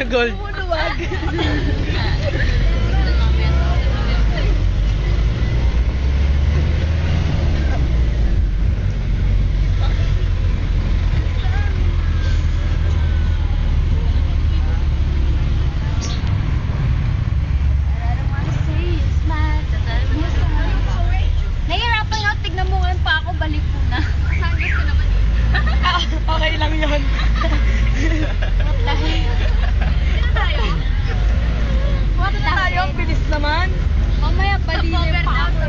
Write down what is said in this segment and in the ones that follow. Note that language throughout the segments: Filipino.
ng gold. Lumuluwag. Nahihirapan nga, tignan mo ngayon pa ako, balik ko na. Sabi ko naman Okay lang yun. dahil. Sino tayo? What tayo? Bilis naman. Mamaya balinin pa ako.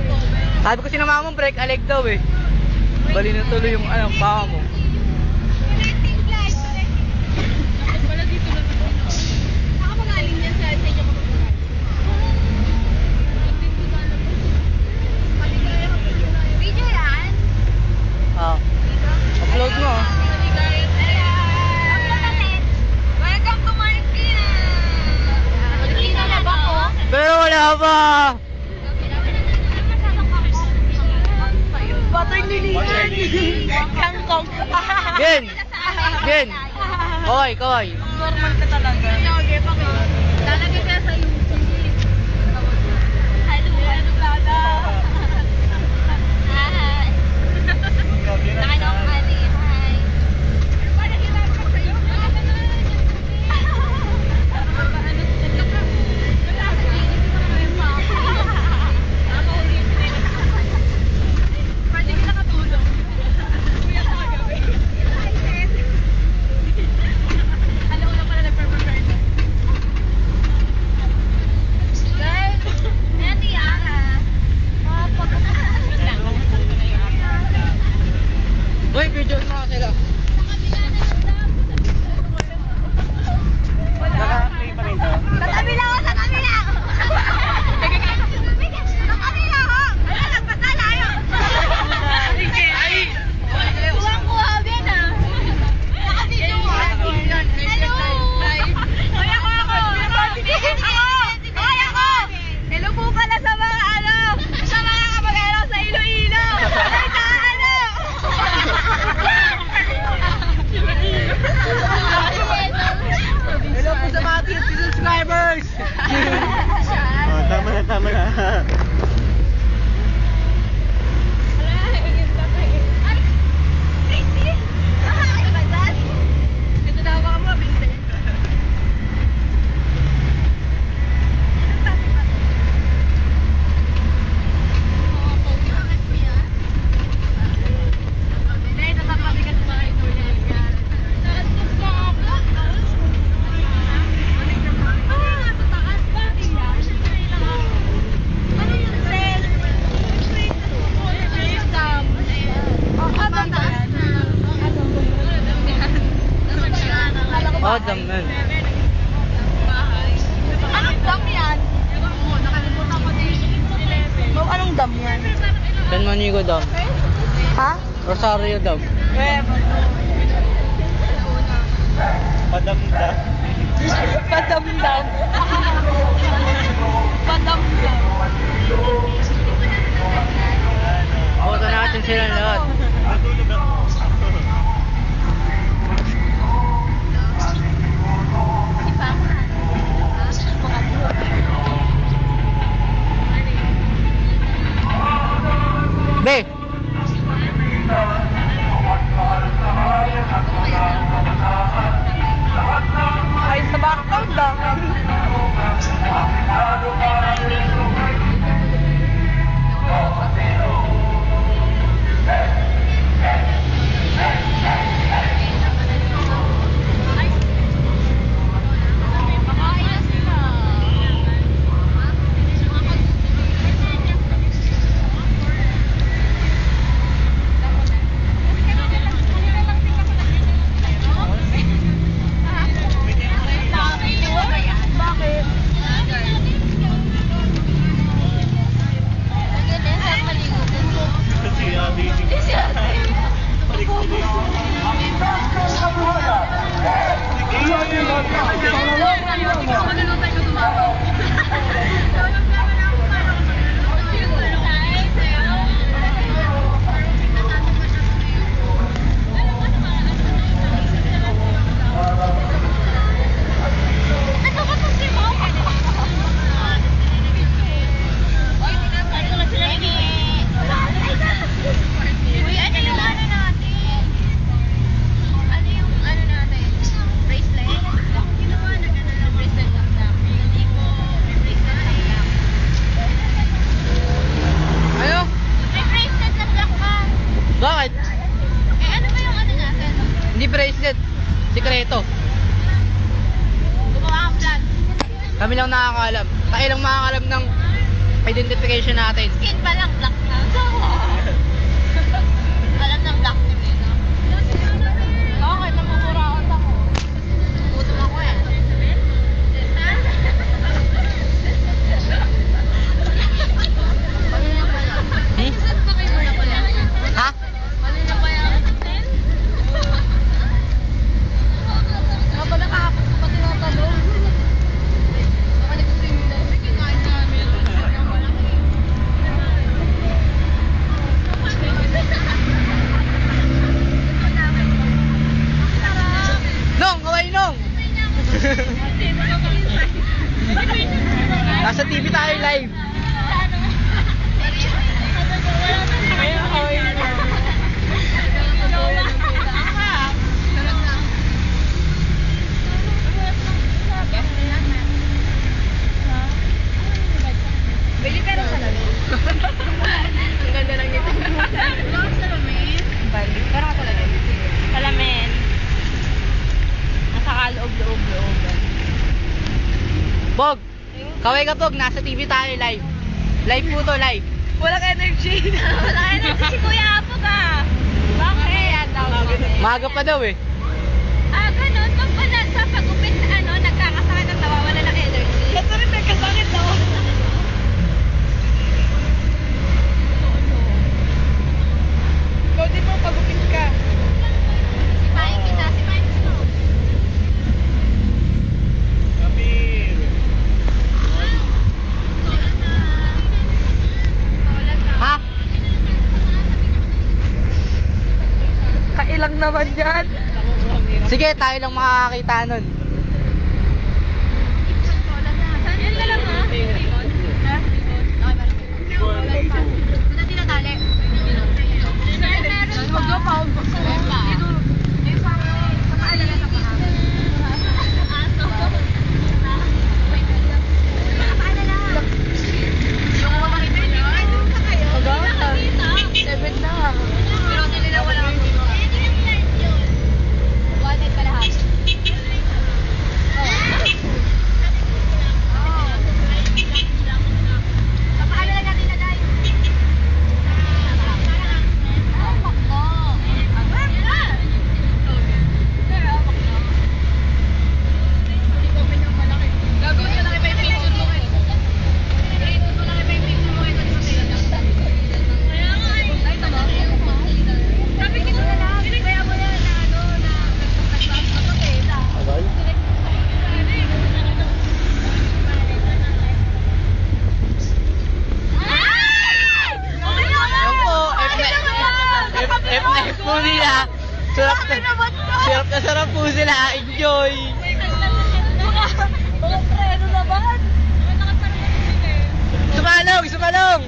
Sabi ko sinama mo break a leg daw eh. Bali na tuloy yung paa mo. Connecting flight. Wala dito lang. Saka magaling yan sa inyo ko. Video yan? Ah. Upload mo. Upload natin. Welcome to Marikina. Marikina na ba ko? Pero wala pa. Water lilihan. Kangkong. Gen. Gen. Kaway, kaway. Normal ka talaga. Okay, lalagay ka sa YouTube. Hello, Dada. Hi. Nakano ka ni. Hi. Palagay ka sa YouTube. Uy, video mo nga sila. Naka-play pa rin to. Sa kabila ko, sa kabila! Sa kabila ko! Wala lang, patalayo! Kuha-kuha, Ben ah! Nakabidyo mo! Hello! Hoy, ako! Hoy, ako! Hello po pala sa mga sa mga kamag-anak sa Iloilo! Ay, sa Hello po sa mga subscribers! Oh, tama na, tama na. Oh, dam nun. Anong dam yan? Anong dam yan? San Manigo dam. Ha? Rosario dam. Padamdam. Padamdam. Padamdam. Auto natin sila lahat. Natulog ako. Be! Ay, sa background lang. sikreto. Gumawa kang vlog. Kami lang nakakaalam. Tayo lang makakaalam ng identification natin. Skin pa lang, black na. Alam ng black team yun, no? Okay, namumuraot ako. Gutom ako eh. Ha? Mali na ba yan? Kapag nakakapag ko pa tinatalong. Baka nag-swimming na. Sige, kain namin. Nong! Kaway Nong! Nasa TV tayo live. Bili pero sa lamin. Ang ganda lang ito. Bali. Pero ka talaga. Salamin. Nasa kaloob-loob-loob. Bog! Kaway ka Bog, nasa TV tayo live. Live po to, live. Walang energy. Walang energy si Kuya Apo ka. Bakit? Maaga pa daw eh. Ah, ganun. Pag wala sa pag-upit na nagkakasakit at nawawala ng energy. Ito rin nagkasakit daw. Ikaw din mo pag-upit ka. Sipahin kita. Sipahin gusto. Ha? Kailang naman yan. Sige, tayo lang makakakita nun. Yan ka lang ha? Ha? Okay ba? Saan natin natali? Sir, meron pa. Huwag daw pa. Meron pa. May parang kapaalala sa paa. Aso. Nakapaalala. Yung mga makita niyo. Doon ka kayo. Nakakita. 7 na. Pero hindi na wala kang bino. One night pala ha. Kapaalala natin na dahil. Hawak mo. Gagawin mo lang iba yung picture mo kayo. Gagawin mo lang iba yung picture mo kayo. Kaya nga eh. Ay, ito ba? Sabi ko na lang. Kaya mo yan na ano na nagpapagpapag ako eh. Yan po, F po nila. Sarap po sila. Enjoy! Mga preno naman. Sumalong! Sumalong!